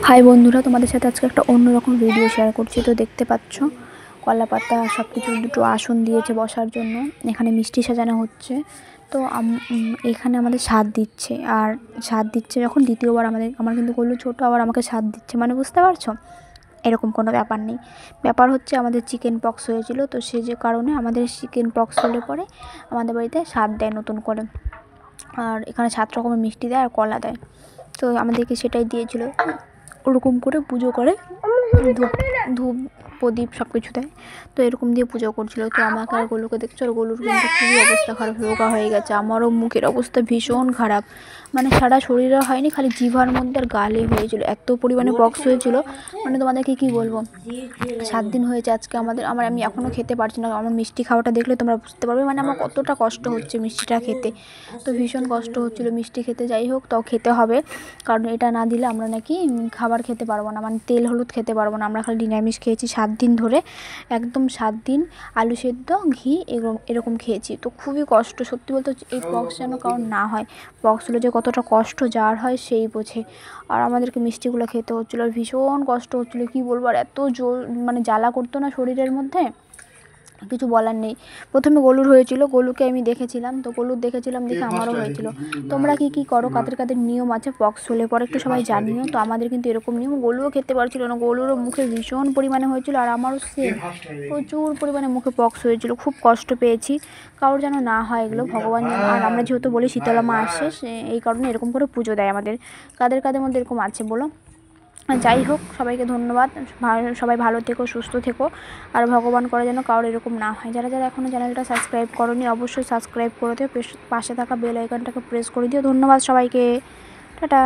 High বন্ধুরা, তোমাদের সাথে আজকে একটা অন্যরকম ভিডিও শেয়ার করছি। তো দেখতে পাচ্ছ কলা পাতা সব কিছু, দুটো আসন দিয়েছে বসার জন্য। এখানে মিষ্টি সাজানো হচ্ছে। তো এখানে আমাদের স্বাদ দিচ্ছে, আর স্বাদ দিচ্ছে যখন দ্বিতীয়বার আমার কিন্তু গলু ছোটো, আবার আমাকে স্বাদ দিচ্ছে, মানে বুঝতে পারছো? এরকম কোনো ব্যাপার নেই। ব্যাপার হচ্ছে আমাদের চিকেন পক্স হয়েছিল, তো সেই যে কারণে আমাদের চিকেন পক্স হলে পরে আমাদের বাড়িতে স্বাদ দেয় নতুন করে। আর এখানে 7 রকমের মিষ্টি দেয় আর কলা দেয়। তো আমাদেরকে সেটাই দিয়েছিল। ওরকম করে পুজো করে, ধূপ ধূপ প্রদীপ সব কিছু দেয়। তো এরকম দিয়ে পুজো করছিল। তো আমাকে আর গোলুকে দেখছো, আর গোলুর কিন্তু খুবই অবস্থা খারাপ, রোগা হয়ে গেছে। আমারও মুখের অবস্থা ভীষণ খারাপ, মানে সারা শরীরে হয়নি, খালি জিভার মধ্যে আর গালে হয়েছিল, এত পরিমাণে পক্স হয়েছিল। মানে তোমাদেরকে কি বলবো, 7 দিন হয়েছে আজকে আমি এখনও খেতে পারছি না। আমার মিষ্টি খাওয়াটা দেখলে তোমরা বুঝতে পারবে, মানে আমার কতটা কষ্ট হচ্ছে মিষ্টিটা খেতে। তো ভীষণ কষ্ট হচ্ছিলো মিষ্টি খেতে। যাই হোক, তাও খেতে হবে, কারণ এটা না দিলে আমরা নাকি খাবার খেতে পারবো না, মানে তেল হলুদ খেতে পারবো না। আমরা খালি নিরামিষ খেয়েছি 7 দিন ধরে, একদম 7 দিন আলু সেদ্ধ, ঘি এরকম খেয়েছি। তো খুবই কষ্ট, সত্যি বলতে এই পক্স যেন কারণ না হয়। পক্স হলে যে কতটা কষ্ট যার হয় সেই বোঝে। আর আমাদেরকে মিষ্টিগুলো খেতে হচ্ছিলো, আর ভীষণ কষ্ট হচ্ছিলো, কী বলবো। আর এত জোর মানে জ্বালা করতো না শরীরের মধ্যে, কিছু বলার নেই। প্রথমে গলুর হয়েছিল, গলুকে আমি দেখেছিলাম, তো গলুর দেখেছিলাম দেখে আমারও হয়েছিল। তোমরা কি করো, কাদের নিয়ম আছে পক্স হলে পরে একটু সবাই জানিও। তো আমাদের কিন্তু এরকম নিয়ম। গলুও খেতে পারছিল না, গলুরও মুখে ভীষণ পরিমাণে হয়েছিল, আর আমারও সেম প্রচুর পরিমাণে মুখে পক্স হয়েছিল। খুব কষ্ট পেয়েছি, কারোর যেন না হয় এগুলো, ভগবান যেন। আর আমরা যেহেতু বলি শীতলা মা আসে, এই কারণে এরকম করে পুজো দেয় আমাদের। কাদের মধ্যে এরকম আছে বলো? যাই হোক, সবাইকে ধন্যবাদ। সবাই ভালো থেকো, সুস্থ থেকো, আর ভগবান করে যেন কারোর এরকম না হয়। যারা এখনও চ্যানেলটা সাবস্ক্রাইব করোনি, অবশ্যই সাবস্ক্রাইব করে দিও, পাশে থাকা বেল আইকনটাকে প্রেস করে দিও। ধন্যবাদ সবাইকে, টাটা।